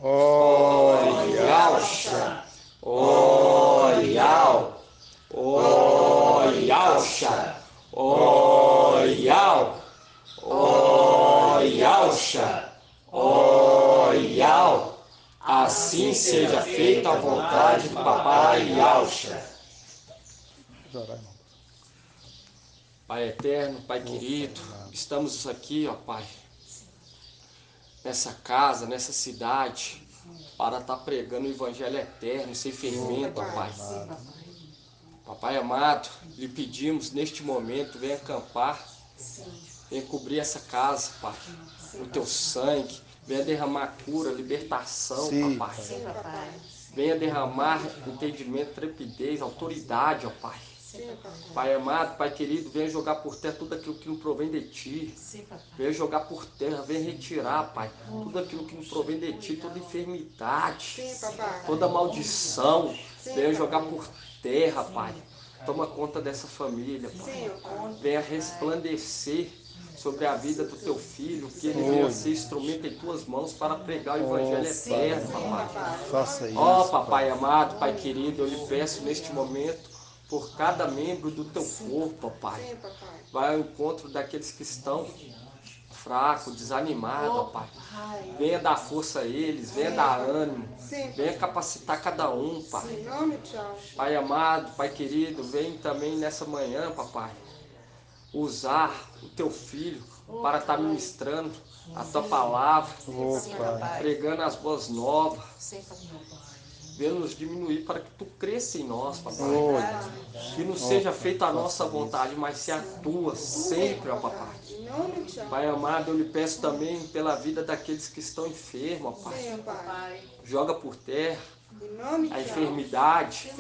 Oyalcha, Oyal, Oyalcha, Oyal, Oyalcha, Oyal. Assim seja feita a vontade do Papai Yalcha. Pai eterno, Pai querido, estamos aqui, ó Pai, nessa casa, nessa cidade, para estar pregando o Evangelho eterno, sem fermento, ó Pai. Papai amado, lhe pedimos neste momento, venha acampar, venha cobrir essa casa, Pai, o teu sangue, venha derramar cura, libertação, Papai. Venha derramar entendimento, trepidez, autoridade, ó Pai. Pai amado, Pai querido, venha jogar por terra tudo aquilo que não provém de Ti. Venha jogar por terra, venha retirar, Pai, tudo aquilo que não provém de Ti, toda enfermidade, toda maldição. Venha jogar por terra, Pai. Toma conta dessa família, Pai. Venha resplandecer sobre a vida do Teu Filho, que ele venha ser instrumento em Tuas mãos para pregar o Evangelho eterno, Papai. Faça isso. Ó, Papai amado, Pai querido, eu lhe peço neste momento por cada membro do Teu corpo, Pai. Vai ao encontro daqueles que estão fracos, desanimados, Pai. Venha dar força a eles, venha dar ânimo, venha capacitar cada um, Pai. Pai amado, Pai querido, vem também nessa manhã, Papai, usar o Teu Filho para estar ministrando a Tua palavra, pregando as boas novas. Venha nos diminuir para que Tu cresça em nós, Papai. Que não seja feita a nossa vontade, mas se a Tua sempre, ó Papai. Pai amado, eu lhe peço também pela vida daqueles que estão enfermos, ó Pai. Joga por terra a enfermidade,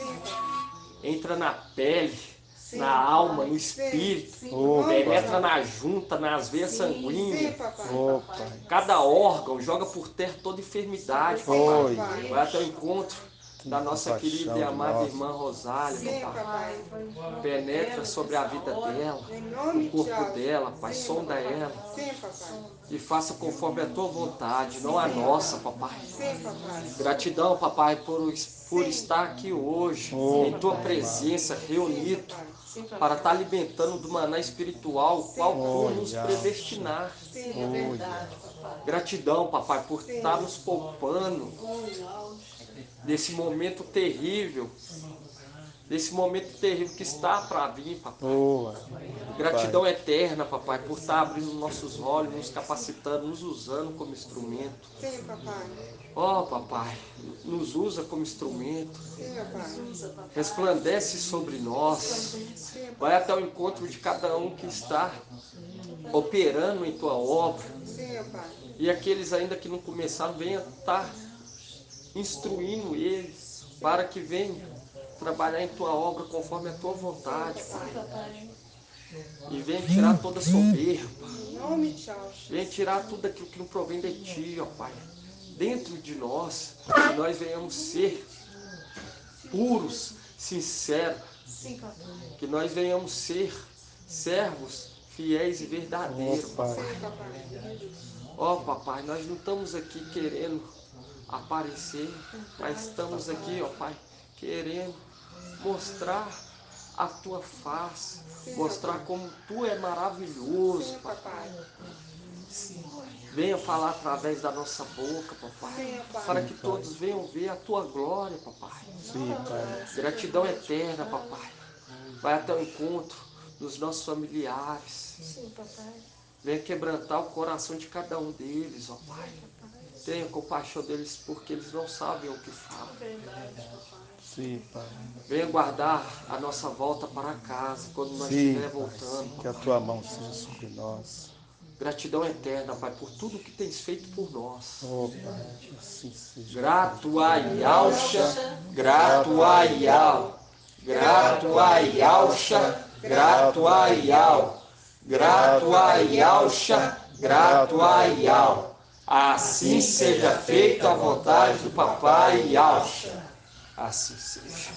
entra na pele, na alma, no espírito, penetra na junta, nas veias sanguíneas, cada órgão, joga por terra toda enfermidade, Papai. Vai até o encontro da nossa querida e amada irmã Rosália, Papai. Penetra sobre a vida dela, o corpo dela, Pai, sonda ela e faça conforme a Tua vontade, não a nossa, Papai. Gratidão, Papai, por estar aqui hoje, em Tua presença, reunido, para estar alimentando do maná espiritual, o qual Tu nos predestinar. Gratidão, Papai, por estar nos poupando desse momento terrível, que está para vir, Papai. Gratidão eterna, Papai, por estar abrindo nossos olhos, nos capacitando, nos usando como instrumento. Ó, Papai, nos usa como instrumento. Resplandece sobre nós. Vai até o encontro de cada um que está operando em Tua obra. E aqueles ainda que não começaram, venha estar instruindo eles para que venham trabalhar em Tua obra conforme a Tua vontade, Pai. E venha tirar toda soberba. Venha tirar tudo aquilo que não provém de Ti, ó Pai. Dentro de nós, que nós venhamos ser puros, sinceros. Que nós venhamos ser servos fiéis e verdadeiros, Papai. Ó, Papai, nós não estamos aqui querendo aparecer, mas estamos aqui, ó Pai, querendo mostrar a Tua face, mostrar como Tu é maravilhoso, Papai. Venha falar através da nossa boca, Papai, para que todos venham ver a Tua glória, Papai. Gratidão eterna, Papai. Vai até o encontro dos nossos familiares. Venha quebrantar o coração de cada um deles, ó Pai. Tenha compaixão deles, porque eles não sabem o que falam. Venha guardar a nossa volta para casa, quando nós estiver voltando. Que a Tua mão seja sobre nós. Gratidão eterna, Pai, por tudo que tens feito por nós. Pai, que assim seja. Grato a Yalcha, grato a Yal. Grato a Yalcha, grato a Yal. Grato a Yalcha, grato a Yal. Assim seja feita a vontade do Papai Yalcha. Assim seja.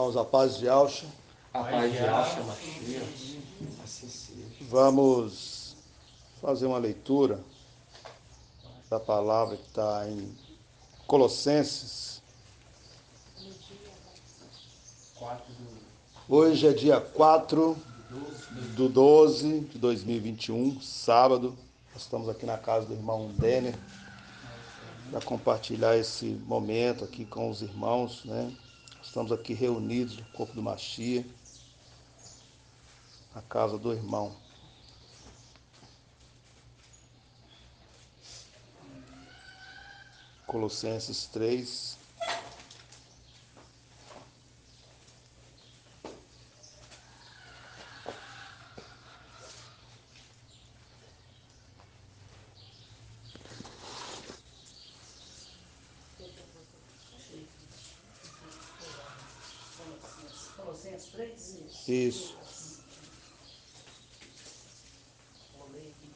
Irmãos, a paz de Yahshua. A paz de Yahshua Mashiach, assim seja. Vamos fazer uma leitura da palavra que está em Colossenses. Hoje é dia 4/12/2021, sábado. Nós estamos aqui na casa do irmão Denner para compartilhar esse momento aqui com os irmãos, né? Estamos aqui reunidos no corpo do Mashiach, na casa do irmão. Colossenses 3. Colossenses 3? Isso. Vou ler aqui.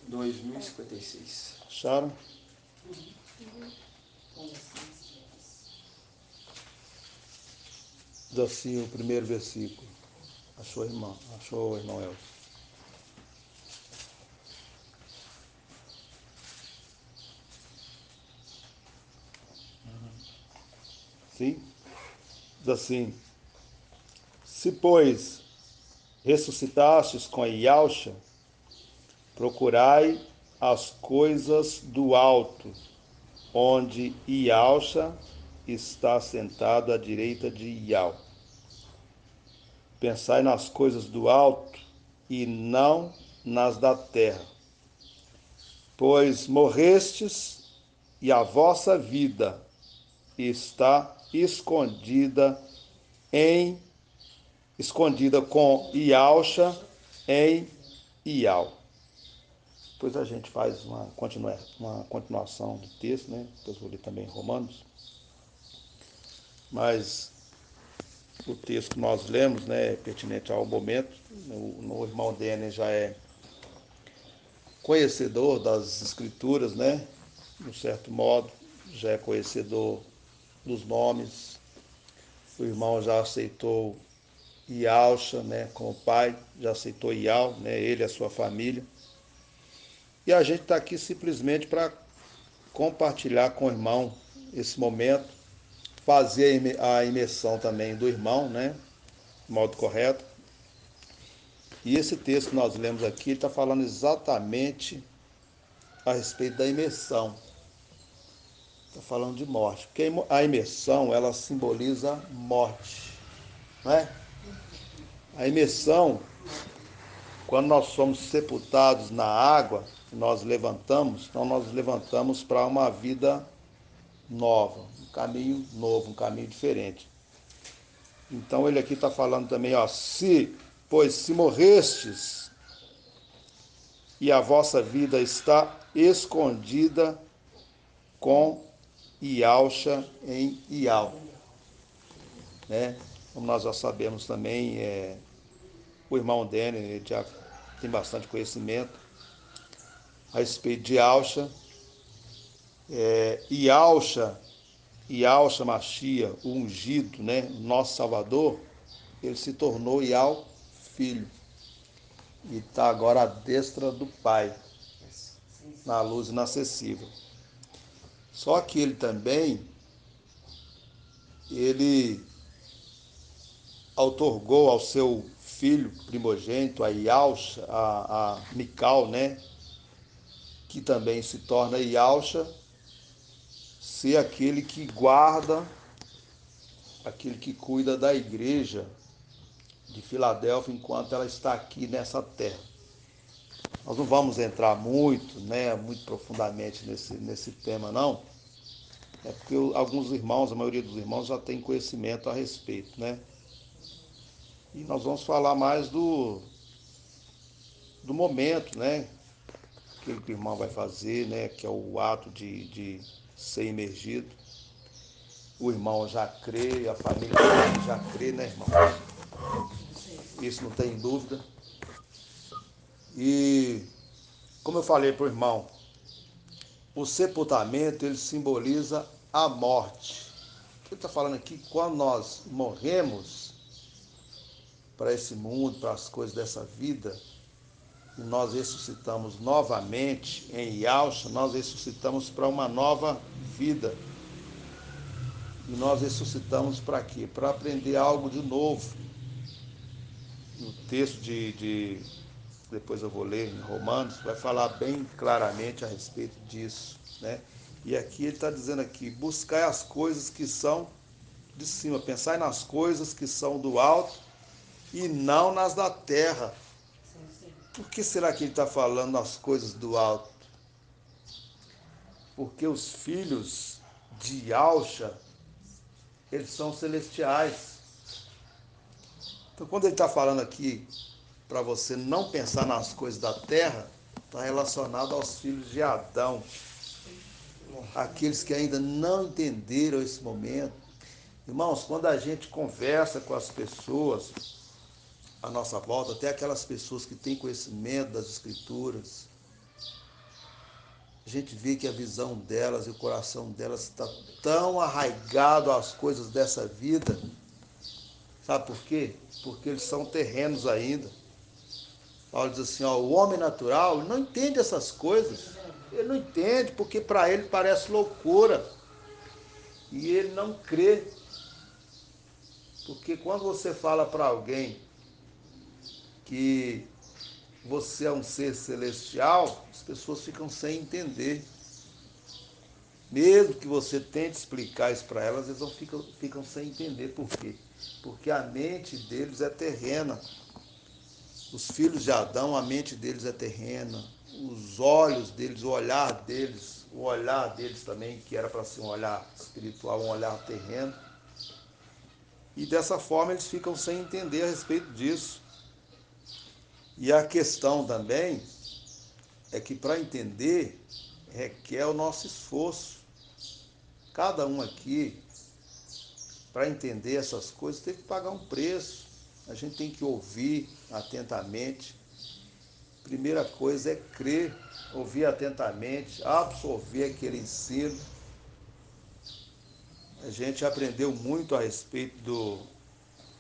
2056. Acharam? Diz assim o primeiro versículo. Achou, irmão? Achou, irmão Elcio? Sim? Diz assim: se, pois, ressuscitastes com a Yahshua, procurai as coisas do alto, onde Yahshua está sentado à direita de Yahweh. Pensai nas coisas do alto e não nas da terra, pois morrestes e a vossa vida está escondida com Yahshua em Yahweh. Depois a gente faz uma continuação do texto, né? Depois vou ler também Romanos. Mas o texto que nós lemos, né, é pertinente ao momento. O irmão Denner já é conhecedor das escrituras, né? De um certo modo, já é conhecedor dos nomes. O irmão já aceitou Yahshua, né, como pai, já aceitou Yahweh, né, ele e a sua família. E a gente está aqui simplesmente para compartilhar com o irmão esse momento, fazer a imersão também do irmão, né, de modo correto. E esse texto que nós lemos aqui está falando exatamente a respeito da imersão. Está falando de morte, porque a imersão, ela simboliza morte, não é? A imersão, quando nós somos sepultados na água, nós levantamos, então nós levantamos para uma vida nova, um caminho novo, um caminho diferente. Então ele aqui está falando também, ó, pois se morrestes e a vossa vida está escondida com Yahshua em Yahweh, né? Como nós já sabemos também, o irmão Denner, ele já tem bastante conhecimento a respeito de Yahshua. Yahshua Mashiach, o ungido, né, nosso Salvador, ele se tornou Yahweh Filho e está agora à destra do Pai, na luz inacessível. Só que ele também, ele outorgou ao seu filho primogênito, a Yahshua, a Mical, né, que também se torna Yahshua, ser aquele que guarda, aquele que cuida da igreja de Filadélfia enquanto ela está aqui nessa terra. Nós não vamos entrar muito, né, muito profundamente nesse tema, não. É porque alguns irmãos, a maioria dos irmãos já tem conhecimento a respeito, né? E nós vamos falar mais do momento, né? Aquilo que o irmão vai fazer, né? Que é o ato de ser imergido. O irmão já crê, a família já crê, né, irmão? Isso não tem dúvida. E como eu falei para o irmão, o sepultamento ele simboliza a morte. Ele está falando aqui que quando nós morremos para esse mundo, para as coisas dessa vida, e nós ressuscitamos novamente em Yalcha, nós ressuscitamos para uma nova vida. E nós ressuscitamos para quê? Para aprender algo de novo. No texto depois eu vou ler em Romanos, vai falar bem claramente a respeito disso, né? E aqui ele está dizendo aqui, buscai as coisas que são de cima, pensai nas coisas que são do alto e não nas da terra. Por que será que ele está falando nas coisas do alto? Porque os filhos de Yalcha, eles são celestiais. Então quando ele está falando aqui para você não pensar nas coisas da terra, está relacionado aos filhos de Adão, aqueles que ainda não entenderam esse momento. Irmãos, quando a gente conversa com as pessoas à nossa volta, até aquelas pessoas que têm conhecimento das Escrituras, a gente vê que a visão delas e o coração delas está tão arraigado às coisas dessa vida. Sabe por quê? Porque eles são terrenos ainda. Paulo diz assim, ó, o homem natural não entende essas coisas. Ele não entende porque para ele parece loucura. E ele não crê. Porque quando você fala para alguém que você é um ser celestial, as pessoas ficam sem entender. Mesmo que você tente explicar isso para elas, eles ficam sem entender. Por quê? Porque a mente deles é terrena. Os filhos de Adão, a mente deles é terrena. Os olhos deles, o olhar deles também, que era para ser um olhar espiritual, um olhar terreno. E dessa forma eles ficam sem entender a respeito disso. E a questão também é que para entender requer o nosso esforço. Cada um aqui, para entender essas coisas, tem que pagar um preço. A gente tem que ouvir atentamente. Primeira coisa é crer, ouvir atentamente, absorver aquele ensino. A gente aprendeu muito a respeito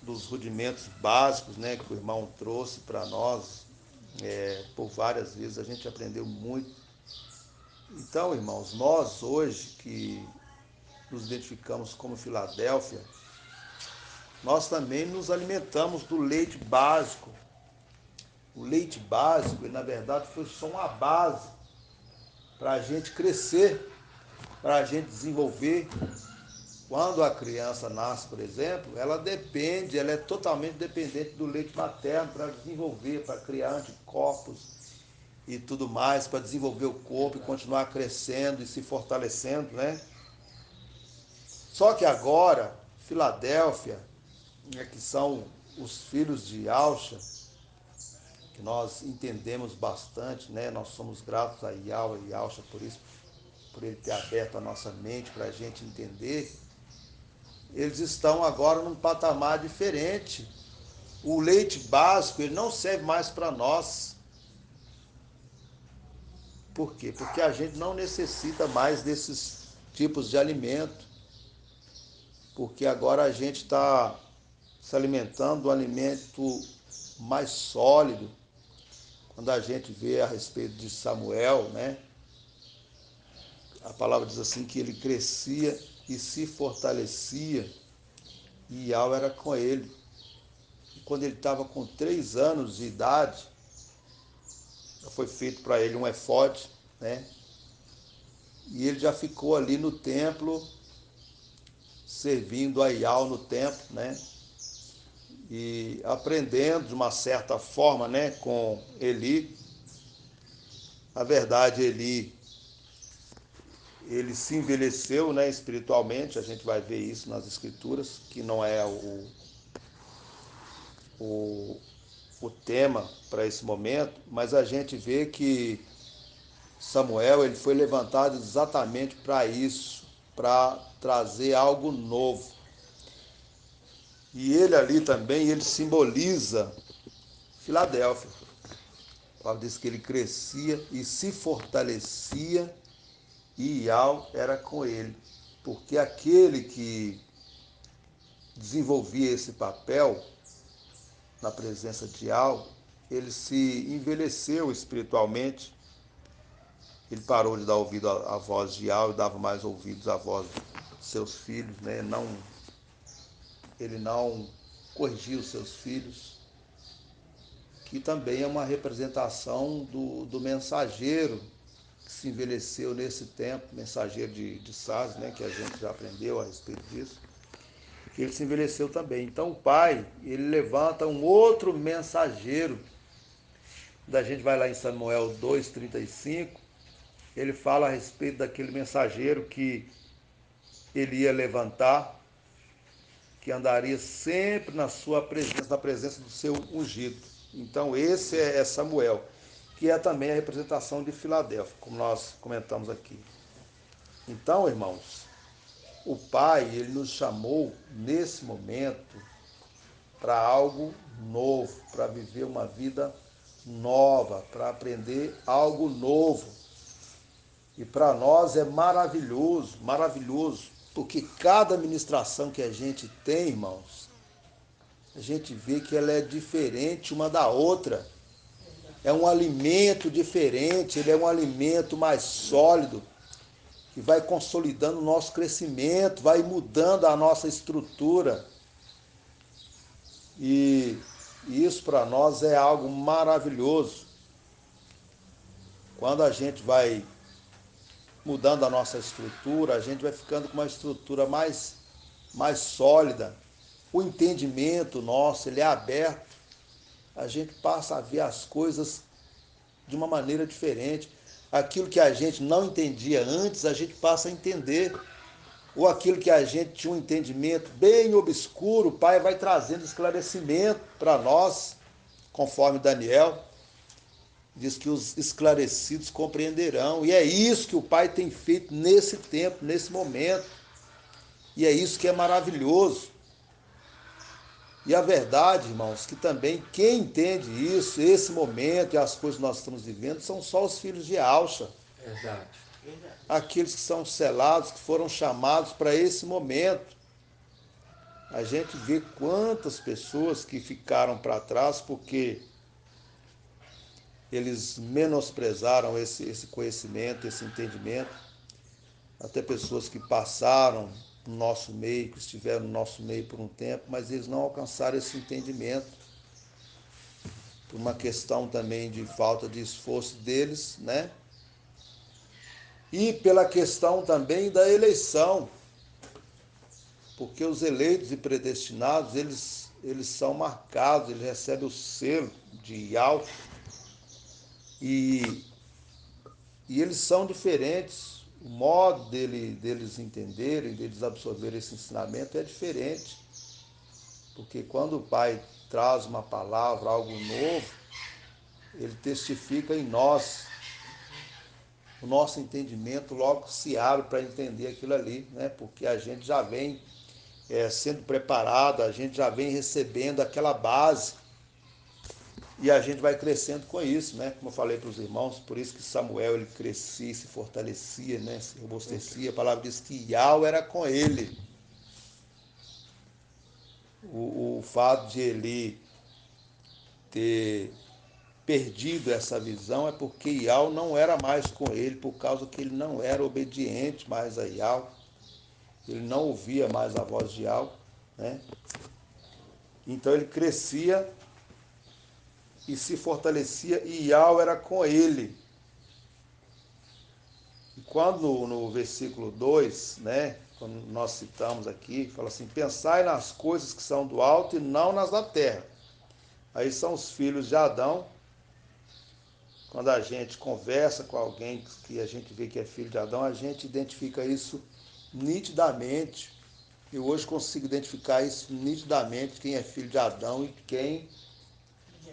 dos rudimentos básicos, né, que o irmão trouxe para nós, por várias vezes a gente aprendeu muito. Então, irmãos, nós hoje que nos identificamos como Filadélfia, nós também nos alimentamos do leite básico. O leite básico, na verdade, foi só uma base para a gente crescer, para a gente desenvolver. Quando a criança nasce, por exemplo, ela é totalmente dependente do leite materno para desenvolver, para criar anticorpos e tudo mais, para desenvolver o corpo e continuar crescendo e se fortalecendo, né? Só que agora, Filadélfia, que são os filhos de Yalcha, que nós entendemos bastante, né? Nós somos gratos a Yahweh e Yalcha por isso, por ele ter aberto a nossa mente para a gente entender. Eles estão agora num patamar diferente. O leite básico ele não serve mais para nós. Por quê? Porque a gente não necessita mais desses tipos de alimento. Porque agora a gente está se alimentando do alimento mais sólido. Quando a gente vê a respeito de Samuel, né? A palavra diz assim que ele crescia e se fortalecia e Yahweh era com ele. E quando ele estava com 3 anos de idade, foi feito para ele um efode, né? E ele já ficou ali no templo, servindo a Yahweh no templo, né? E aprendendo de uma certa forma, né, com Eli. Na verdade, ele se envelheceu, né, espiritualmente, a gente vai ver isso nas escrituras, que não é o tema para esse momento, mas a gente vê que Samuel ele foi levantado exatamente para isso, para trazer algo novo. E ele ali também, ele simboliza Filadélfia. A palavra diz que ele crescia e se fortalecia e Iau era com ele. Porque aquele que desenvolvia esse papel na presença de Iau, ele se envelheceu espiritualmente. Ele parou de dar ouvido à voz de Iau e dava mais ouvidos à voz de seus filhos, né? Ele não corrigia os seus filhos, que também é uma representação do mensageiro que se envelheceu nesse tempo, mensageiro de Sás, né? Que a gente já aprendeu a respeito disso, que ele se envelheceu também. Então o pai, ele levanta um outro mensageiro. Da gente vai lá em Samuel 2:35, ele fala a respeito daquele mensageiro que ele ia levantar, que andaria sempre na sua presença, na presença do seu ungido. Então esse é Samuel, que é também a representação de Filadélfia, como nós comentamos aqui. Então, irmãos, o Pai, ele nos chamou nesse momento para algo novo, para viver uma vida nova, para aprender algo novo. E para nós é maravilhoso, maravilhoso, porque cada ministração que a gente tem, irmãos, a gente vê que ela é diferente uma da outra. É um alimento diferente, ele é um alimento mais sólido, que vai consolidando o nosso crescimento, vai mudando a nossa estrutura. E isso para nós é algo maravilhoso. Quando a gente vai mudando a nossa estrutura, a gente vai ficando com uma estrutura mais sólida. O entendimento nosso, ele é aberto. A gente passa a ver as coisas de uma maneira diferente. Aquilo que a gente não entendia antes, a gente passa a entender. Ou aquilo que a gente tinha um entendimento bem obscuro, o Pai vai trazendo esclarecimento para nós, conforme Daniel diz que os esclarecidos compreenderão. E é isso que o Pai tem feito nesse tempo, nesse momento. E é isso que é maravilhoso. E a verdade, irmãos, que também quem entende isso, esse momento e as coisas que nós estamos vivendo, são só os filhos de Alcha. Verdade. Aqueles que são selados, que foram chamados para esse momento. A gente vê quantas pessoas que ficaram para trás porque eles menosprezaram esse conhecimento, esse entendimento. Até pessoas que passaram no nosso meio, que estiveram no nosso meio por um tempo, mas eles não alcançaram esse entendimento. Por uma questão também de falta de esforço deles, né? E pela questão também da eleição. Porque os eleitos e predestinados, eles são marcados, eles recebem o selo de Yahweh. E eles são diferentes. O modo deles entenderem, deles absorverem esse ensinamento é diferente. Porque quando o Pai traz uma palavra, algo novo, ele testifica em nós. O nosso entendimento logo se abre para entender aquilo ali, né? Porque a gente já vem sendo preparado, a gente já vem recebendo aquela base e a gente vai crescendo com isso, né? Como eu falei para os irmãos, por isso que Samuel ele crescia, se fortalecia, né? Se robustecia. A palavra diz que Yahweh era com ele. O fato de ele ter perdido essa visão é porque Yahweh não era mais com ele, por causa que ele não era obediente mais a Yahweh. Ele não ouvia mais a voz de Yahweh, né? Então ele crescia e se fortalecia e Yahweh era com ele. E quando no versículo 2, né, quando nós citamos aqui, fala assim, pensai nas coisas que são do alto e não nas da terra. Aí são os filhos de Adão. Quando a gente conversa com alguém que a gente vê que é filho de Adão, a gente identifica isso nitidamente. Eu hoje consigo identificar isso nitidamente, quem é filho de Adão e quem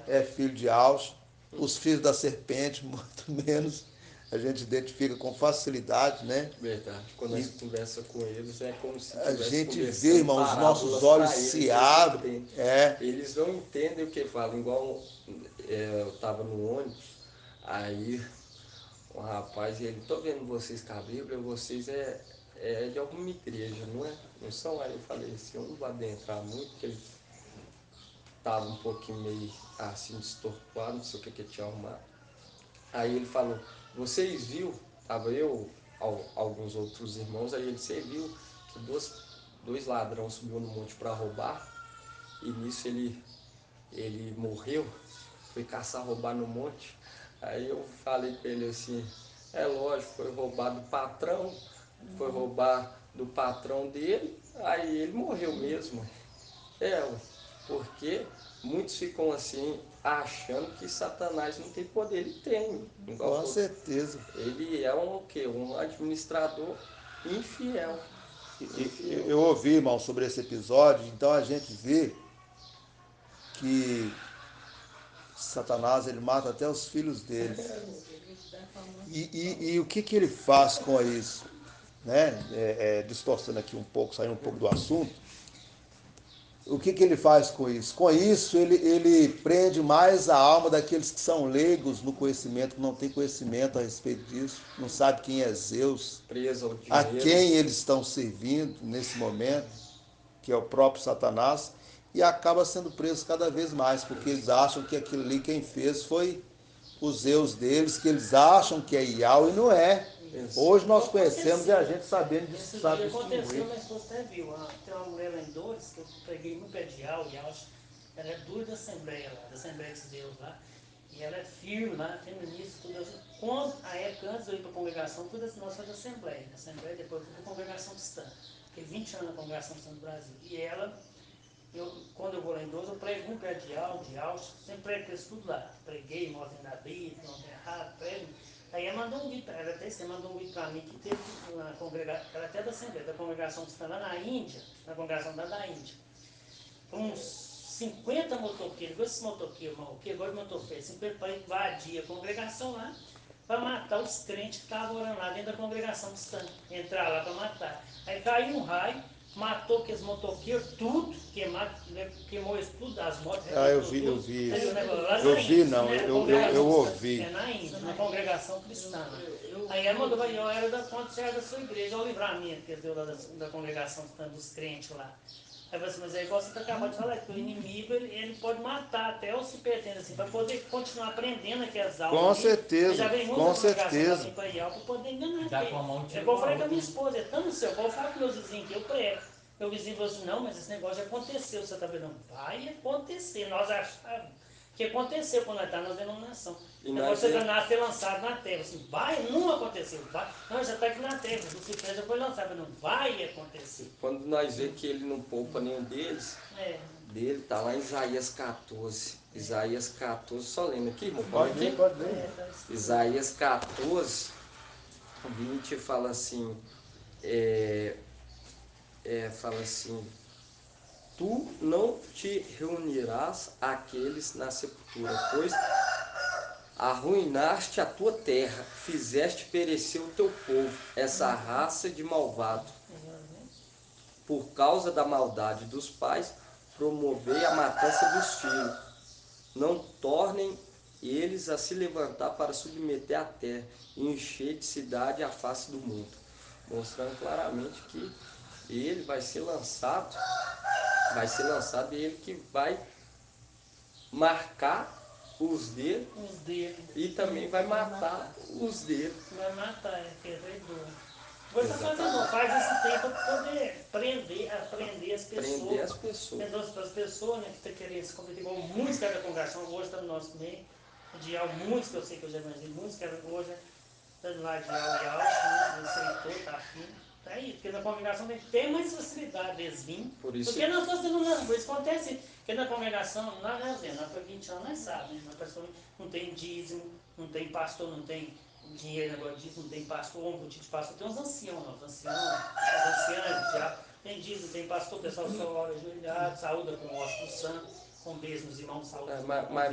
é filho de Alcha. Os filhos da serpente, muito menos, a gente identifica com facilidade, né? Verdade. Quando a gente conversa com eles, é como se A estivesse gente conversando vê, irmão, os nossos olhos se abrem. Eles não entendem o que falam. Igual eu estava no ônibus, Aí o rapaz, ele, tô vendo vocês com a Bíblia, vocês é de alguma igreja, não é? Não são? Aí eu falei assim, eu não vou adentrar muito, porque ele tava um pouquinho meio assim, distorquado, não sei o que ele tinha arrumado. Aí ele falou, vocês viu, tava eu, alguns outros irmãos, aí ele, você viu que dois ladrões subiu no monte para roubar, e nisso ele morreu, foi caçar roubar no monte. Aí eu falei para ele assim, é lógico, foi roubar do patrão, foi roubar do patrão dele, aí ele morreu mesmo. Ué, porque muitos ficam assim, achando que Satanás não tem poder, ele tem, igual Com todos. certeza. Ele é um o quê? Um administrador infiel. Eu ouvi, irmão, sobre esse episódio, então a gente vê que Satanás ele mata até os filhos dele. E o que, que ele faz com isso? Né? Distorcendo aqui um pouco, saindo um pouco do assunto. O que, que ele faz com isso? Com isso, ele prende mais a alma daqueles que são leigos no conhecimento, que não tem conhecimento a respeito disso, não sabe quem é Zeus, Preso ao a dinheiro. quem eles estão servindo nesse momento, que é o próprio Satanás, e acaba sendo preso cada vez mais, porque eles acham que aquilo ali quem fez foi os Zeus deles, que eles acham que é Iau e não é. Hoje nós conhecemos e a gente sabendo disso, Esse sabe dia aconteceu, distinguir. minha esposa até viu. Tem uma mulher lá em Dores, que eu peguei no pé de Iau, e ela é dura da Assembleia lá, da Assembleia de Deus lá. E ela é firme lá, feminista, tudo assim. Quando, a época antes de eu ir para a congregação, tudo assim, nós fazíamos Assembleia. Assembleia, depois eu fui para a congregação cristã. Fiquei 20 anos na congregação cristã do Brasil. E ela, quando eu vou lá em Dores, eu prego um pé de Iau, sempre prego isso tudo lá. Preguei, mostro na Bíblia, não tem errado, prego. Aí ela mandou um vídeo, ela até mandou um vídeo para mim que teve na congregação, ela até da Assembleia, da congregação que está lá na Índia, na congregação da Índia. Uns 50 motoqueiros, igual esses motoqueiros, que agora de motoqueiro, 50 para invadir a congregação lá, para matar os crentes que estavam orando lá dentro da congregação cristã, entrar lá para matar. Aí caiu um raio, matou aqueles motoqueiros, tudo, queimou isso tudo, as motos, Eu arrebentou vi, eu tudo. vi. Entendeu? Lá Eu na vi, Índia, não, né? eu ouvi. É na Índia, na congregação cristã. Lá. Aí ela mandou, eu era da fonte da sua igreja, olha o livramento que ele deu lá da congregação cristã, dos crentes lá. Aí eu falei assim, mas é igual você acabou de falar, que o inimigo ele pode matar até os que pertencem, assim, para poder continuar aprendendo aquelas aulas. Com ali. certeza, Já vem com muita congregação certeza. para Imperial para poder enganar. Dá com a mão É tira igual eu com a falei com a outra. minha esposa, é tão no seu, igual eu falo com meus vizinhos que eu prego. Meu vizinho falou assim, não, mas esse negócio já aconteceu, você está vendo? Não, vai acontecer, nós achávamos que aconteceu quando nós estávamos na denominação. E O nós negócio de Satanás ser lançado na terra, assim, vai, não aconteceu, vai, não, já está aqui na terra, o Lucifer já foi lançado, não vai acontecer. Quando nós vemos que ele não poupa nenhum deles, É. dele tá lá em Isaías 14. Isaías 14, só lendo aqui, irmão, Pode pode ver, aqui? pode ver. Isaías 14, 20 fala assim, é, fala assim, tu não te reunirás àqueles na sepultura, pois arruinaste a tua terra, fizeste perecer o teu povo, essa raça de malvado. Por causa da maldade dos pais, promovei a matança dos filhos. Não tornem eles a se levantar para submeter a terra e encher de cidade a face do mundo. Mostrando claramente que ele vai ser lançado e ele que vai marcar os dele Os dele. e também vai matar os dele. Vai matar, é que é traidor. Você está Exatamente. fazendo, faz esse tempo para poder aprender as pessoas. Prender as pessoas. Então, as pessoas, né, que estão querendo se converter, igual muitos que da congregação, hoje está no nosso meio, de Iau, muitos que eu sei que eu já imaginei, muitos que hoje está do lado de Iau, né, aceitou, está afim. Tá aí, porque na congregação tem que ter mais facilidade deles virem. Por isso, Porque nós estamos tendo, por isso acontece, porque na congregação, nós foi 20 anos, nós sabemos, né, não tem dízimo, não tem pastor, não tem dinheiro, negócio disso, não tem pastor, um de pastor, tem uns anciãos, não, os anciãos, já tem dízimo, tem pastor, o pessoal só ora ajoelhado, saúda com o ósculo santo, com beijo nos irmãos, saúde.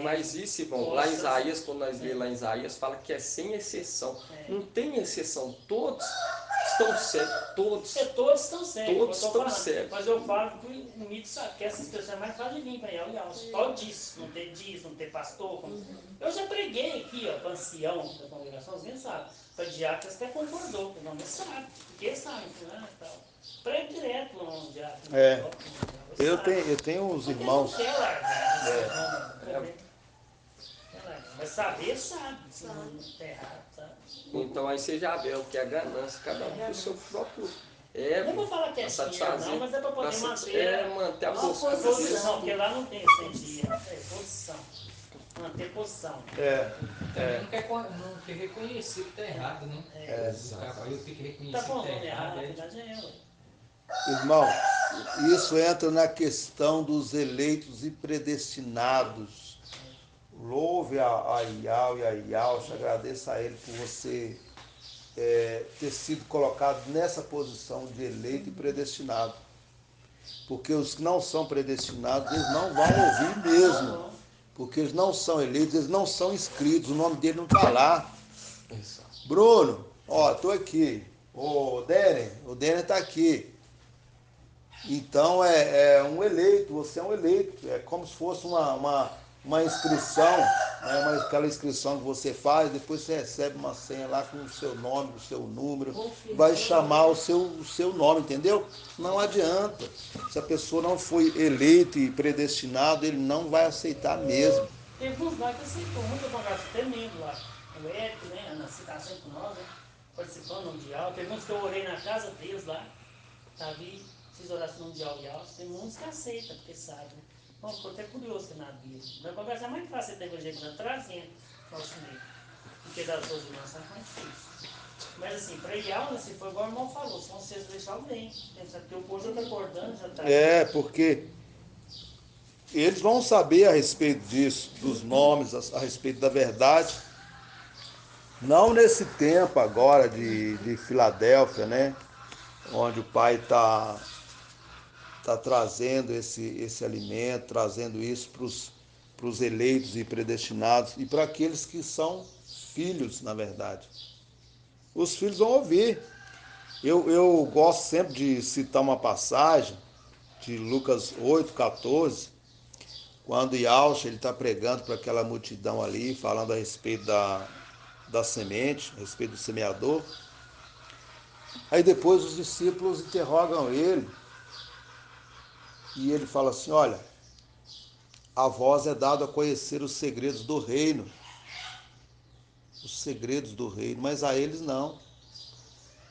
Mas isso, irmão, lá em Isaías, quando nós lemos lá em Isaías, fala que é sem exceção. Não tem exceção, todos estão certos, todos. Todos estão certos. Todos estão certos. Mas eu falo que o mito sabe que essas pessoas mais fazem vir para Iau Iau. Só disso, não ter disso, não ter pastor. Eu já preguei aqui, ó, para ancião da congregação, os meninos sabem. Para diácono até concordou, porque não, mas sabe. Porque eles sabem, né, e tal. Prego direto no diácono. Eu tenho uns irmãos. Não quer largar, mas saber sabe, se não está errado, sabe? Então aí você já vê o que é ganância, cada um com o seu próprio Não vou falar que é dinheiro, não, mas é para poder manter a posição, porque lá não tem esse dinheiro, é posição. Manter posição. Não quer reconhecer que está errado, né? Eu tenho que reconhecer Tá bom, que está errado. na verdade é eu. Irmão, isso entra na questão dos eleitos e predestinados. Louve a Iau e a Iauxa, agradeça a ele por você ter sido colocado nessa posição de eleito e predestinado. Porque os que não são predestinados, eles não vão ouvir mesmo. Porque eles não são eleitos, eles não são inscritos, o nome dele não está lá. Bruno, ó, estou aqui. O Deren está aqui. Então é um eleito, você é um eleito. É como se fosse uma inscrição, né? Aquela inscrição que você faz, depois você recebe uma senha lá com o seu nome, o seu número, vai chamar o seu nome, entendeu? Não adianta. Se a pessoa não foi eleita e predestinado, ele não vai aceitar mesmo. Teve uns lá que aceitou, muita congregação, até membro lá. O Érico, né? A Nancy está sempre com nós, né? Participando do Mundial. Teve uns que eu orei na casa deles lá. Davi, fiz oração mundial e alto. Tem muitos que aceitam, porque sabem, né? Bom, ficou até curioso na Bíblia. Na congregação é mais fácil ter evangelizando, trazendo nosso meio. Porque das duas irmãs é mais difícil. Mas assim, para ir aula, se for igual o irmão falou, se vocês deixar alguém. Porque o povo já está acordando, já está. Porque eles vão saber a respeito disso, dos nomes, a respeito da verdade. Não nesse tempo agora de Filadélfia, né? Onde o Pai está trazendo esse alimento, trazendo isso para os eleitos e predestinados e para aqueles que são filhos, na verdade. Os filhos vão ouvir. Eu gosto sempre de citar uma passagem de Lucas 8,14, quando Yaush está pregando para aquela multidão ali, falando a respeito da semente, a respeito do semeador. Aí depois os discípulos interrogam ele e ele fala assim, olha, a vós é dado a conhecer os segredos do reino, mas a eles não,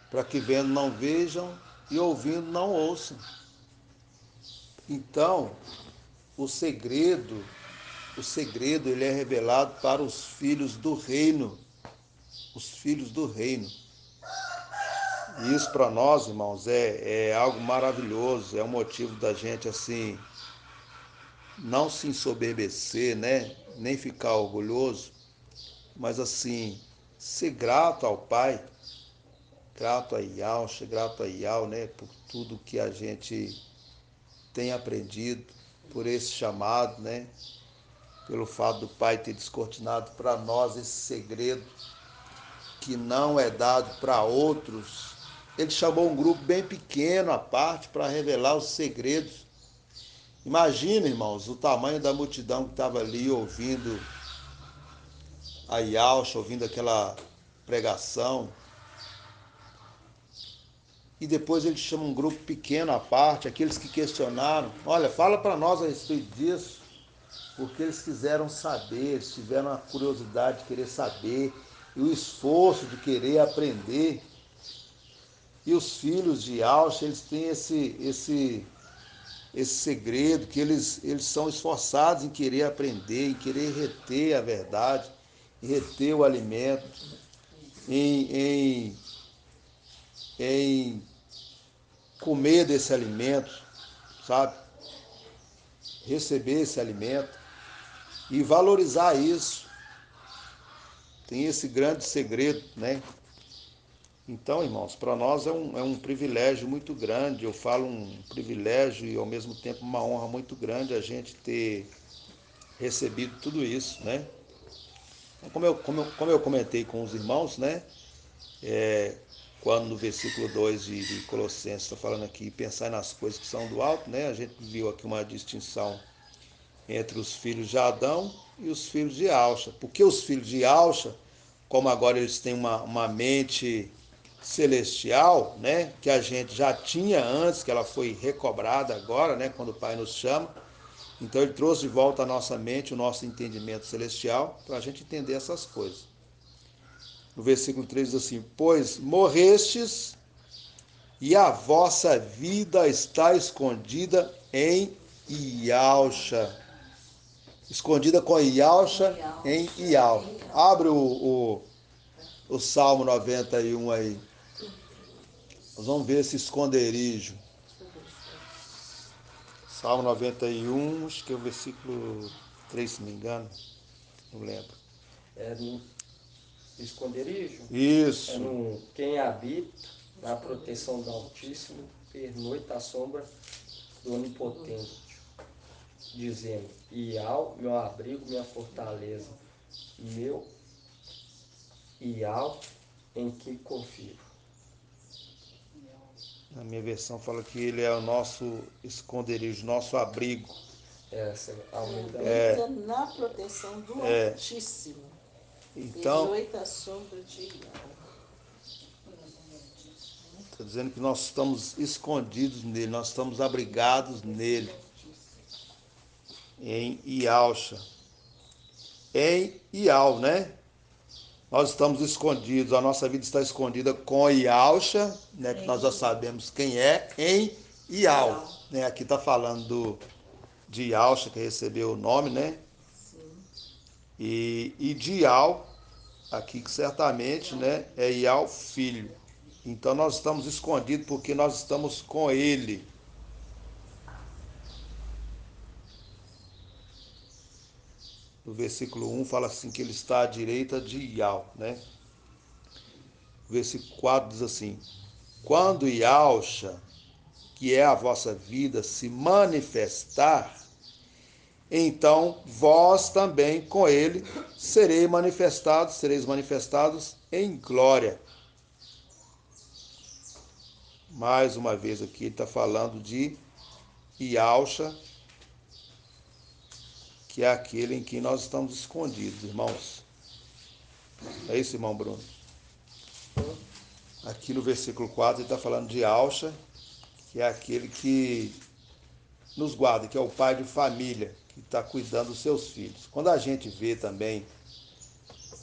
para que vendo não vejam e ouvindo não ouçam. Então, o segredo ele é revelado para os filhos do reino, E isso para nós, irmãos, é algo maravilhoso, é um motivo da gente, assim, não se ensoberbecer, né? Nem ficar orgulhoso, mas, assim, ser grato ao Pai, grato a Yaush, grato a Iau, né? Por tudo que a gente tem aprendido, por esse chamado, né? Pelo fato do Pai ter descortinado para nós esse segredo que não é dado para outros. Ele chamou um grupo bem pequeno à parte para revelar os segredos. Imagina, irmãos, o tamanho da multidão que estava ali ouvindo a Yaush, ouvindo aquela pregação. E depois ele chama um grupo pequeno à parte, aqueles que questionaram. Olha, fala para nós a respeito disso. Porque eles quiseram saber, eles tiveram a curiosidade de querer saber e o esforço de querer aprender. E os filhos de Yaush, eles têm esse segredo, que eles são esforçados em querer aprender, em querer reter a verdade, em reter o alimento, em comer desse alimento, sabe? Receber esse alimento e valorizar isso. Tem esse grande segredo, né? Então, irmãos, para nós é um privilégio muito grande, eu falo um privilégio e ao mesmo tempo uma honra muito grande a gente ter recebido tudo isso, né? Como eu comentei com os irmãos, né? quando no versículo 2 de Colossenses está falando aqui, pensar nas coisas que são do alto, né? A gente viu aqui uma distinção entre os filhos de Adão e os filhos de Alcha. Porque os filhos de Alcha, como agora eles têm uma mente celestial, né? Que a gente já tinha antes, que ela foi recobrada agora, né? Quando o Pai nos chama. Então ele trouxe de volta à nossa mente o nosso entendimento celestial para a gente entender essas coisas. No versículo 3 diz assim: pois morrestes e a vossa vida está escondida em Ialcha. Escondida com Ialcha em Ial. Abre o Salmo 91 aí. Nós vamos ver esse esconderijo. Salmo 91, acho que é o versículo 3, se não me engano. Não lembro. É no esconderijo? Isso. É no quem habita na proteção do Altíssimo, pernoita à sombra do Onipotente, dizendo: Ial, meu abrigo, minha fortaleza, meu Ial, em que confio. Na minha versão fala que ele é o nosso esconderijo, nosso abrigo. Essa Almeida. Habita na proteção do Altíssimo. Então, Pernoita a sombra de Ial. está dizendo que nós estamos escondidos nele, nós estamos abrigados nele, em Ialcha. Em Ial, né? Nós estamos escondidos, a nossa vida está escondida com Ialcha, né? Que nós já sabemos quem é, em Ial. Né? Aqui está falando de Ialcha, que recebeu o nome, né? E de Ial, aqui que certamente, né, é Ial filho. Então nós estamos escondidos porque nós estamos com ele. No versículo 1 fala assim que ele está à direita de Ial, né? O versículo 4 diz assim: quando Ialcha, que é a vossa vida, se manifestar, então vós também com ele sereis manifestados em glória. Mais uma vez aqui ele está falando de Ialcha, que é aquele em que nós estamos escondidos, irmãos. É isso, irmão Bruno? Aqui no versículo 4 ele está falando de Alcha, que é aquele que nos guarda, que é o pai de família, que está cuidando dos seus filhos. Quando a gente vê também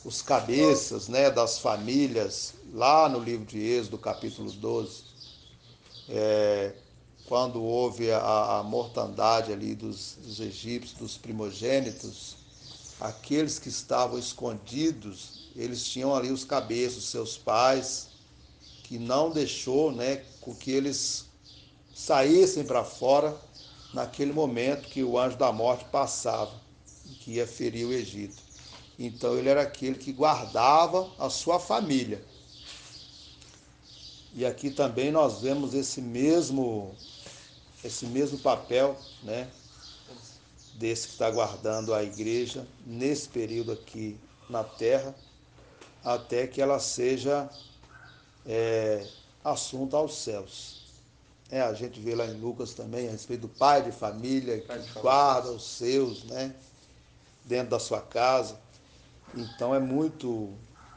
os cabeças, né, das famílias, lá no livro de Êxodo, capítulo 12, quando houve a mortandade ali dos egípcios, dos primogênitos, aqueles que estavam escondidos, eles tinham ali os cabeças, seus pais, que não deixou, né, com que eles saíssem para fora naquele momento que o anjo da morte passava, que ia ferir o Egito. Então ele era aquele que guardava a sua família. E aqui também nós vemos esse mesmo papel, né, desse que está guardando a igreja nesse período aqui na terra, até que ela seja assunto aos céus. A gente vê lá em Lucas também a respeito do pai de família que guarda os seus, né, dentro da sua casa. Então é muito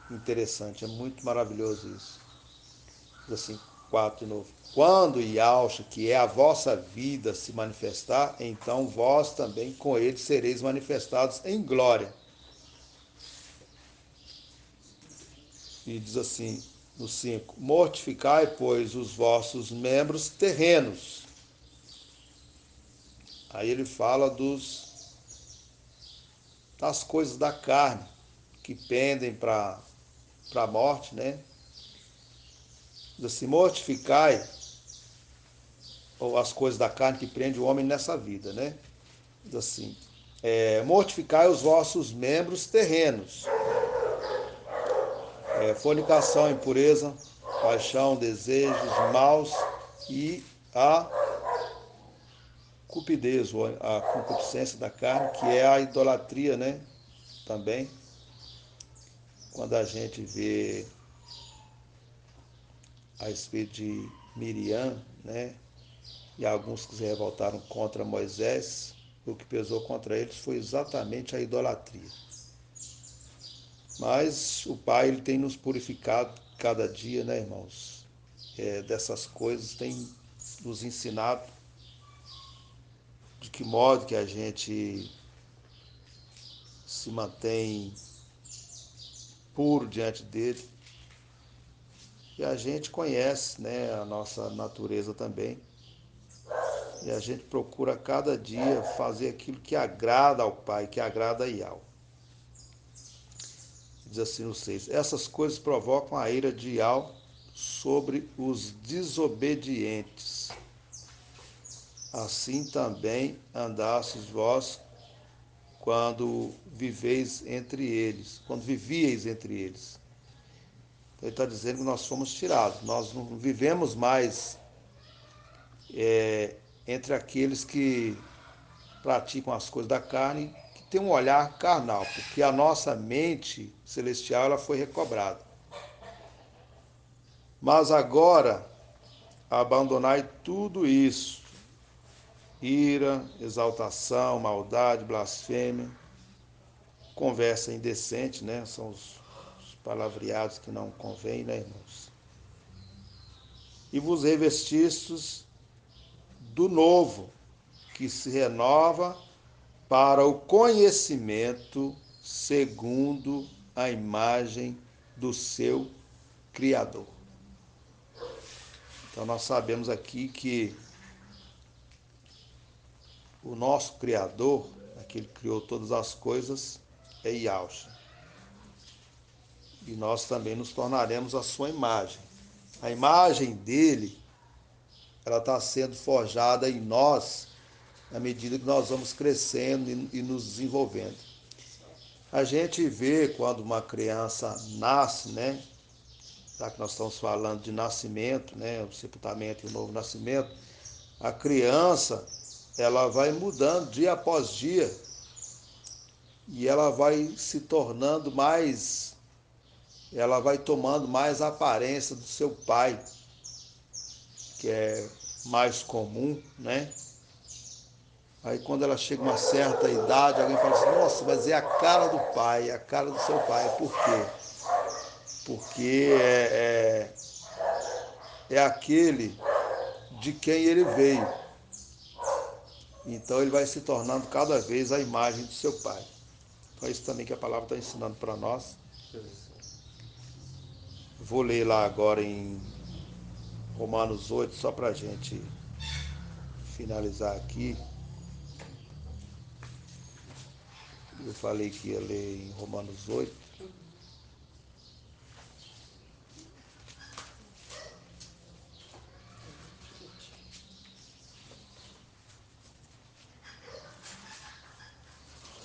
interessante, é muito maravilhoso isso. Diz assim, 4 de novo. Quando Yalcha, que é a vossa vida, se manifestar, então vós também com ele sereis manifestados em glória. E diz assim, no 5, mortificai, pois, os vossos membros terrenos. Aí ele fala das coisas da carne, que pendem para a morte, né? Diz assim, mortificai, ou as coisas da carne que prende o homem nessa vida, né? Diz assim, mortificai os vossos membros terrenos. Fornicação, impureza, paixão, desejos maus e a cupidez, ou a concupiscência da carne, que é a idolatria, né? Também, quando a gente vê a respeito de Miriam, né? E alguns que se revoltaram contra Moisés, o que pesou contra eles foi exatamente a idolatria. Mas o Pai, ele tem nos purificado cada dia, né, irmãos? Dessas coisas, tem nos ensinado de que modo que a gente se mantém puro diante dele. E a gente conhece, né, a nossa natureza também. E a gente procura cada dia fazer aquilo que agrada ao Pai, que agrada a Yahweh. Diz assim no 6: essas coisas provocam a ira de Yahweh sobre os desobedientes. Assim também andastes vós quando vivíeis entre eles. Então ele está dizendo que nós fomos tirados. Nós não vivemos mais entre aqueles que praticam as coisas da carne, que tem um olhar carnal, porque a nossa mente celestial ela foi recobrada. Mas agora, abandonai tudo isso: ira, exaltação, maldade, blasfêmia, conversa indecente, né? São os palavreados que não convêm, né, irmãos? E vos revestistes do novo, que se renova para o conhecimento segundo a imagem do seu Criador. Então nós sabemos aqui que o nosso Criador, aquele que criou todas as coisas, é Yahshua. E nós também nos tornaremos a sua imagem. A imagem dele, ela está sendo forjada em nós à medida que nós vamos crescendo e nos desenvolvendo. A gente vê quando uma criança nasce, né? Já que nós estamos falando de nascimento, né? O sepultamento e o novo nascimento, a criança, ela vai mudando dia após dia e ela vai se tornando mais, ela vai tomando mais a aparência do seu pai, que é mais comum, né? Aí quando ela chega a uma certa idade, alguém fala assim: nossa, mas é a cara do pai, é a cara do seu pai. Por quê? Porque é aquele de quem ele veio. Então ele vai se tornando cada vez a imagem do seu pai. Então é isso também que a palavra está ensinando para nós. Vou ler lá agora em Romanos 8, só para a gente finalizar aqui. Eu falei que ia ler em Romanos 8.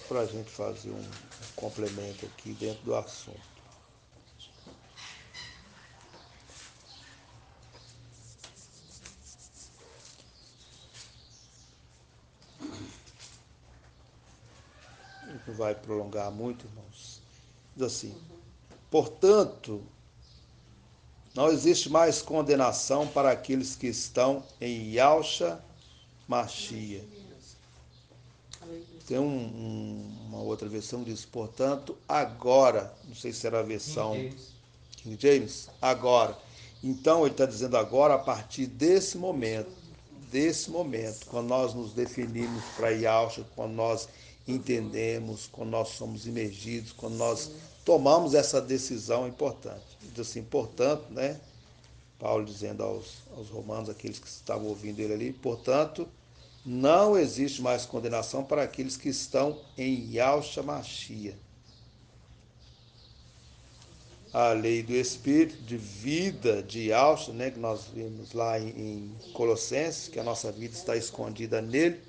Para a gente fazer um complemento aqui dentro do assunto. Não vai prolongar muito, irmãos. Diz assim: portanto, não existe mais condenação para aqueles que estão em Yahshua Mashiach. Tem uma outra versão que diz: portanto, agora, não sei se era a versão King James, agora. Então ele está dizendo agora, a partir desse momento, quando nós nos definimos para Yahshua, quando nós entendemos, quando nós somos imergidos, quando nós tomamos essa decisão importante. Diz assim: portanto, né? Paulo dizendo aos romanos, aqueles que estavam ouvindo ele ali, portanto, não existe mais condenação para aqueles que estão em Yahshua Mashiach. A lei do Espírito de vida de Yahshua, né, que nós vimos lá em Colossenses, que a nossa vida está escondida nele.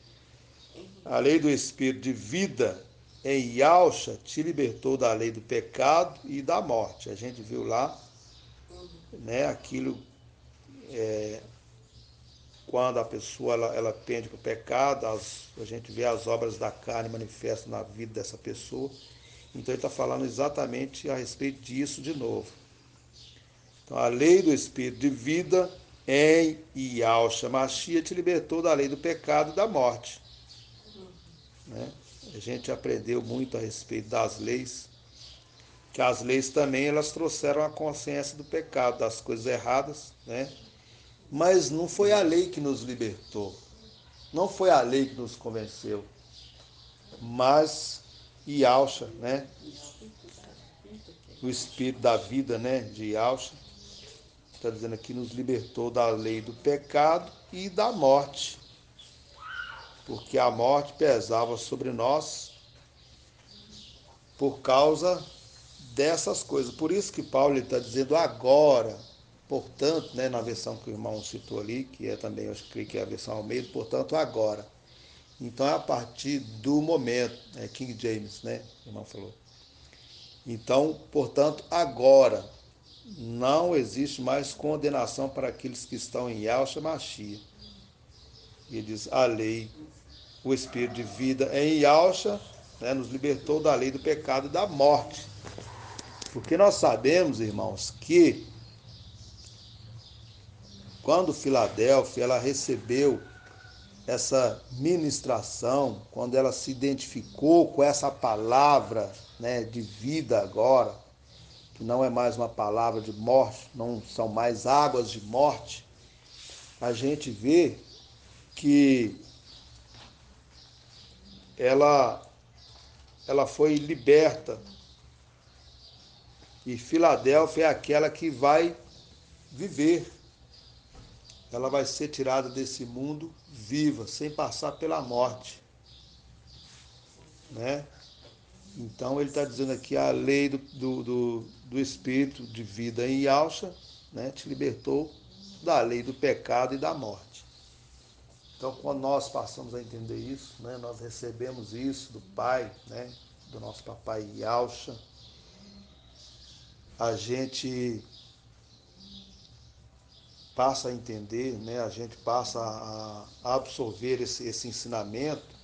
A lei do Espírito de vida em Yahshua te libertou da lei do pecado e da morte. A gente viu lá, né, aquilo quando a pessoa ela pende para o pecado, a gente vê as obras da carne manifestas na vida dessa pessoa. Então ele está falando exatamente a respeito disso de novo. Então, a lei do Espírito de vida em Yahshua Mashiach te libertou da lei do pecado e da morte. Né? A gente aprendeu muito a respeito das leis, que as leis também elas trouxeram a consciência do pecado, das coisas erradas, né? Mas não foi a lei que nos libertou, não foi a lei que nos convenceu, mas Yahshua, né? O Espírito da vida, né? De Yahshua, está dizendo aqui, nos libertou da lei do pecado e da morte, porque a morte pesava sobre nós por causa dessas coisas. Por isso que Paulo está dizendo agora, portanto, né, na versão que o irmão citou ali, que é também, eu creio que é a versão Almeida, portanto, agora. Então é a partir do momento, é King James, né, o irmão falou. Então, portanto, agora não existe mais condenação para aqueles que estão em Yahshua Mashiach. Ele diz, a lei, o Espírito de vida em Yahshua, né, nos libertou da lei do pecado e da morte. Porque nós sabemos, irmãos, que quando Filadélfia ela recebeu essa ministração, quando ela se identificou com essa palavra, né, de vida agora, que não é mais uma palavra de morte, não são mais águas de morte, a gente vê que ela foi liberta. E Filadélfia é aquela que vai viver. Ela vai ser tirada desse mundo viva, sem passar pela morte. Né? Então ele está dizendo aqui a lei do Espírito de vida em Yahshua, né, te libertou da lei do pecado e da morte. Então quando nós passamos a entender isso, né, nós recebemos isso do Pai, né, do nosso papai Yahshua, a gente passa a entender, né, a gente passa a absorver esse ensinamento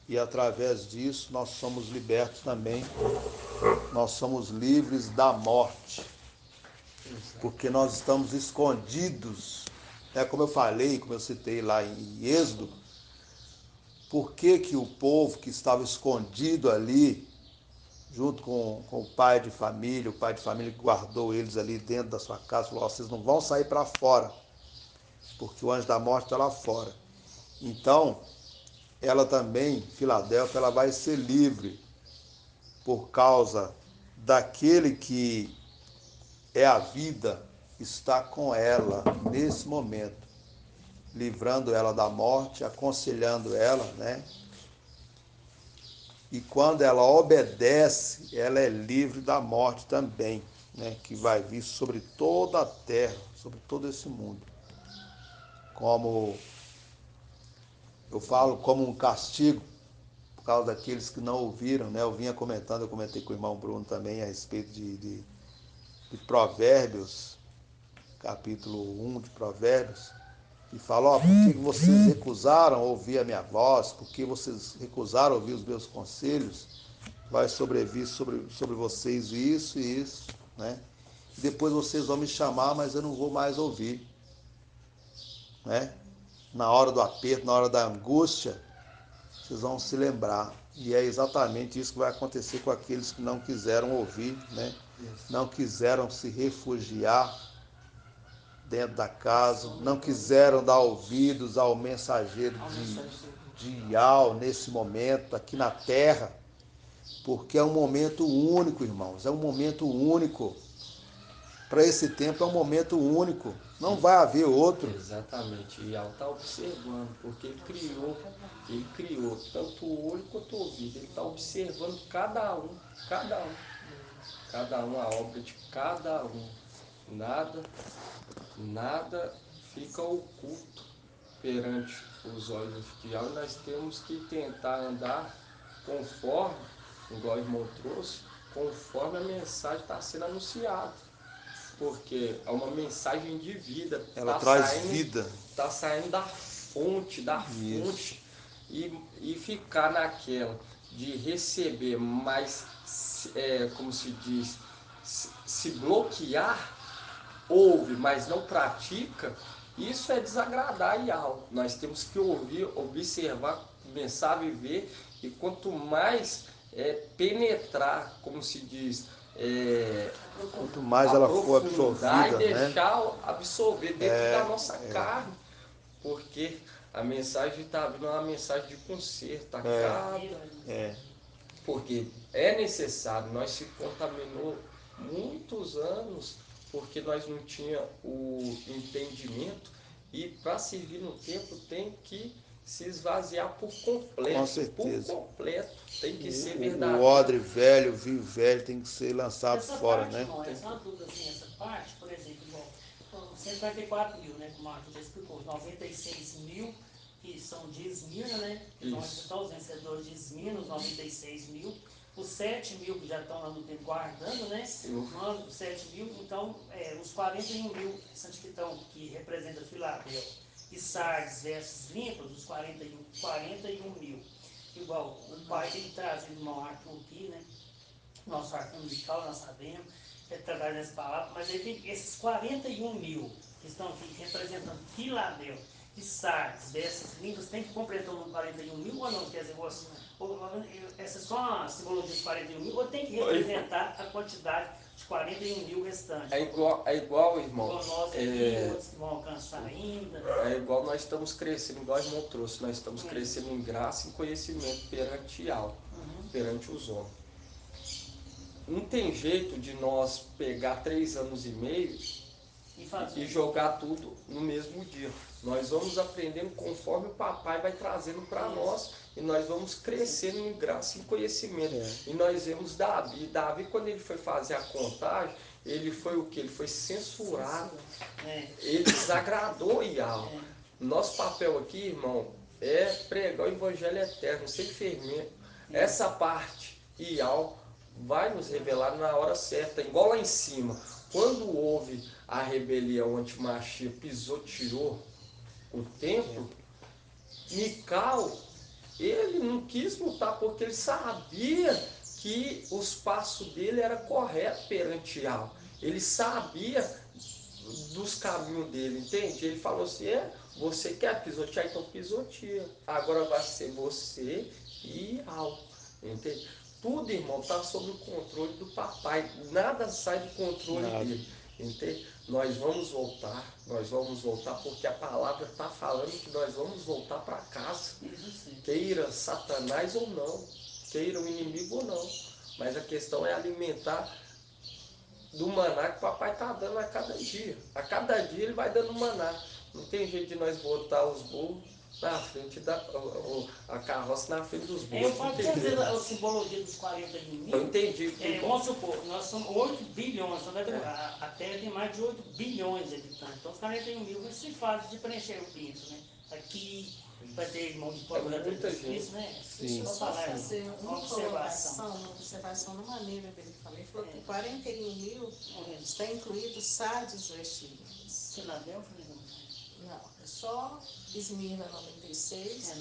e através disso nós somos libertos também, nós somos livres da morte, porque nós estamos escondidos, como eu falei, como eu citei lá em Êxodo, por que o povo que estava escondido ali, junto com o pai de família que guardou eles ali dentro da sua casa, falou, vocês não vão sair para fora, porque o anjo da morte está lá fora. Então, ela também, Filadélfia, ela vai ser livre por causa daquele que é a vida, está com ela nesse momento, livrando ela da morte, aconselhando ela, né? E quando ela obedece, ela é livre da morte também, né? Que vai vir sobre toda a terra, sobre todo esse mundo. Como eu falo, como um castigo, por causa daqueles que não ouviram, né? Eu vinha comentando, eu comentei com o irmão Bruno também a respeito de Provérbios, capítulo 1 de Provérbios, e fala, por que vocês recusaram ouvir a minha voz, por que vocês recusaram ouvir os meus conselhos, vai sobrevir sobre vocês isso e isso, né? E depois vocês vão me chamar, mas eu não vou mais ouvir, né? Na hora do aperto, na hora da angústia, vocês vão se lembrar. E é exatamente isso que vai acontecer com aqueles que não quiseram ouvir, né? Não quiseram se refugiar dentro da casa, não quiseram dar ouvidos ao mensageiro de Yahweh nesse momento, aqui na terra, porque é um momento único, irmãos, é um momento único. Para esse tempo é um momento único, não vai haver outro. Exatamente, e Yahweh está observando, porque ele criou tanto o olho quanto o ouvido, ele está observando cada um, a obra de cada um. Nada fica oculto perante os olhos de Yahweh. Nós temos que tentar andar conforme, igual o irmão trouxe, conforme a mensagem está sendo anunciada. Porque é uma mensagem de vida. Ela traz vida. Está saindo da fonte. E ficar naquela de receber, mas, como se diz, se bloquear, ouve, mas não pratica, isso é desagradar e algo. Nós temos que ouvir, observar, começar a viver, e quanto mais penetrar, como se diz, Quanto mais ela for aprofundar e absorvida, né? deixar absorver dentro da nossa carne, porque a mensagem está vindo, uma mensagem de conserto a cada. Porque é necessário, nós se contaminou muitos anos porque nós não tinha o entendimento, e para servir no templo tem que se esvaziar por completo. Com certeza. Por completo, tem que ser O verdadeiro. odre velho, o vinho velho tem que ser lançado Essa fora, parte, né? irmão, essa é uma dúvida, assim, essa parte, por exemplo, igual, 144 mil, né, como a Arthur já explicou, os 96 mil que são de Esmirna, né, então são os vencedores de Esmirna, os 96 mil, os 7 mil que já estão lá no tempo guardando, né, os 7 mil, então, os 41 mil que representa Filadélfia e Sardes versus Limpas, os 41 mil. Igual, o pai tem trazido o irmão Arthur aqui, né, nosso arquivo musical, nós sabemos, através dessa palavra, mas ele tem esses 41 mil que estão aqui representando Filadélfia e Sardes versus Limpas, tem que completar um 41 mil ou não? Quer dizer, essa é só uma simbologia de 41 mil, ou tem que representar a quantidade de 41 mil restantes? É igual, irmão. Igual nós aqui, outros que vão alcançar ainda. É igual nós estamos crescendo, igual o irmão trouxe, nós estamos crescendo em graça e conhecimento perante algo, perante os homens. Não tem jeito de nós pegar 3 anos e meio e jogar tudo no mesmo dia. Nós vamos aprendendo conforme o papai vai trazendo para nós, e nós vamos crescendo em graça e conhecimento. E nós vemos Davi. Davi, quando ele foi fazer a contagem, ele foi o que? Ele foi censurado. Ele desagradou Yahweh. Nosso papel aqui, irmão, é pregar o evangelho eterno, sem fermento. Essa parte, Yahweh vai nos revelar na hora certa, igual lá em cima. Quando houve a rebelião anti-Machia, pisoteou o templo, Mical, ele não quis lutar porque ele sabia que os passos dele era correto perante Yahweh. Ele sabia dos caminhos dele, entende? Ele falou assim, você quer pisotear, então pisoteia. Agora vai ser você e Yahweh, entende? Tudo, irmão, está sob o controle do papai. Nada sai do controle dele. Entende? Nós vamos voltar porque a palavra está falando que nós vamos voltar para casa. Queira Satanás ou não, queira o inimigo ou não. Mas a questão é alimentar do maná que o papai está dando a cada dia. A cada dia ele vai dando maná. Não tem jeito de nós botar os burros na frente a carroça na frente dos burros. Eu posso dizer a simbologia dos 41 mil. Eu entendi. Vamos supor, nós somos 8 bilhões, a Terra tem mais de 8 bilhões de habitantes. Então os 41 mil vai ser fácil de preencher o pinto, né? Aqui vai ter irmão de pobre, vai ter isso, né? Deixa eu só fazer uma observação na maneira dele falar. Ele falou que 41 mil está incluído Sardes Vestígios. Filadélfia, não, é só Esmirna 96.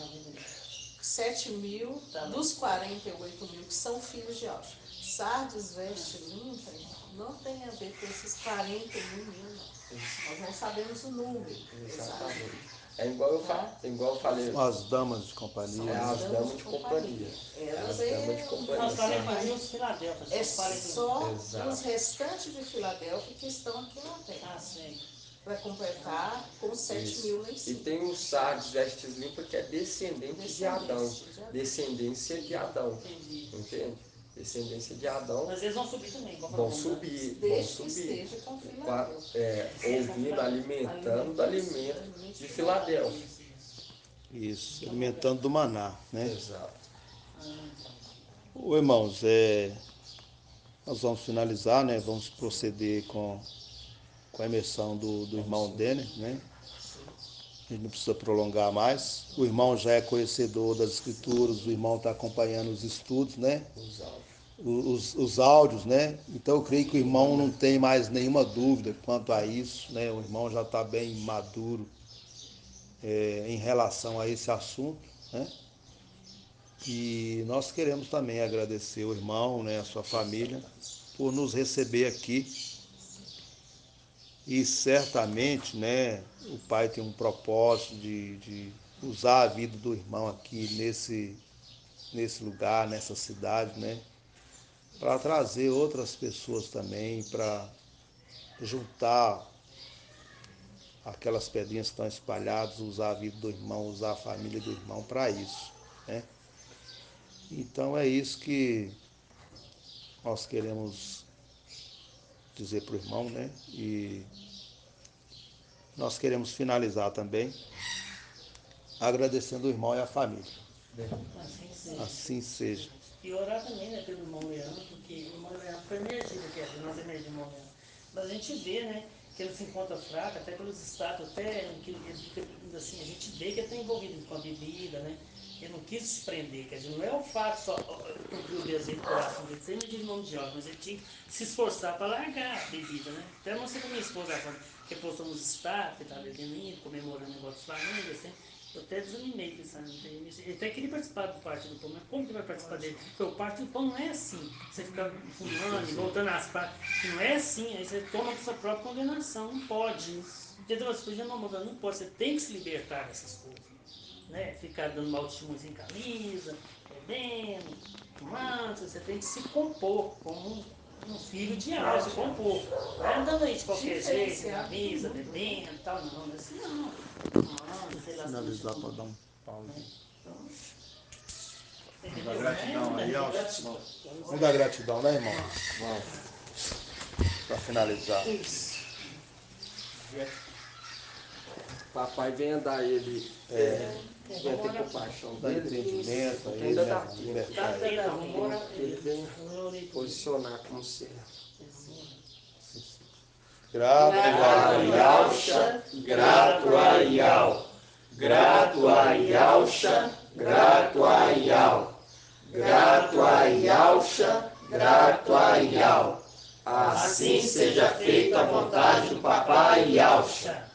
7 mil dos 48 mil que são filhos de Aush. Sardes veste limpa não tem a ver com esses 41 mil, não. Nós não sabemos o número. Exatamente. É igual eu falei. São as damas de companhia. As damas de companhia. As damas de companhia. Nós 41 mil os Filadélfias. É só os restantes de Filadélfia que estão aqui na Terra. Ah, sim. Vai completar com 7 mil lá em cima. E tem o Sardes vestes limpas, que é descendente de Adão. Descendência de Adão. Entende? Descendência de Adão. Mas eles vão subir também. Vão subir. Desde que esteja com Filadélfia. Ouvindo, alimentando do alimento de Filadélfia. Isso, alimentando do maná, né? Exato. Irmãos, nós vamos finalizar, né? Vamos proceder com a emersão do irmão Denner, né? A gente não precisa prolongar mais. O irmão já é conhecedor das escrituras, o irmão está acompanhando os estudos, né? Os áudios, né? Então eu creio que o irmão não tem mais nenhuma dúvida quanto a isso, né? O irmão já está bem maduro em relação a esse assunto, né? E nós queremos também agradecer o irmão, né, a sua família, por nos receber aqui. E certamente, né, o Pai tem um propósito de usar a vida do irmão aqui nesse lugar, nessa cidade, né, para trazer outras pessoas também, para juntar aquelas pedrinhas que estão espalhadas, usar a vida do irmão, usar a família do irmão para isso, né? Então é isso que nós queremos dizer para o irmão, né? E nós queremos finalizar também agradecendo o irmão e a família. Assim seja. Assim seja. E orar também, né, pelo irmão Leandro, porque o irmão Leandro foi energia que é, nós energia do irmão Leandro. Mas a gente vê, né, que ele se encontra fraco, até pelos status, até que ele fica, assim, a gente vê que ele está envolvido com a bebida, né? Ele não quis se prender, quer dizer, não é o fato só cumprir o desejo do coração dele, sem medir nome de jovem, mas ele tinha que se esforçar para largar a bebida, né? Até eu mostrei com a minha esposa agora, que postou nos status, que estava bebendo indo, comemorando o negócio do Flamengo, assim. Eu até desanimei pensando nisso. Ele até queria participar do Partido do Pão, mas como que vai participar dele? Porque o Partido do Pão não é assim. Você fica fumando e voltando às partes. Não é assim. Aí você toma sua própria condenação. Não pode. Entendeu? As coisas não pode. Você tem que se libertar dessas coisas. Né? Ficar dando mau testemunho sem camisa, bebendo, fumando. Você tem que se compor como um filho de Deus, se compor. Não é andando aí de qualquer jeito, sem camisa, bebendo e tal. Não, não é assim não. Finalizar para dar um pause. Vamos dar gratidão aí aos irmãos. Vamos dar gratidão, né, irmão? Vamos. Para finalizar. Isso. Papai venha dar ele, venha ter compaixão Dar dele, entendimento a ele, ainda né? dá tempo. Libertar ele. Ele venha posicionar como servo. Grato a Yalcha, grato a Yal, grato a Yalcha, grato a Yal, grato a Yalcha, grato a Yal. Assim seja feita a vontade do Papai Yalcha.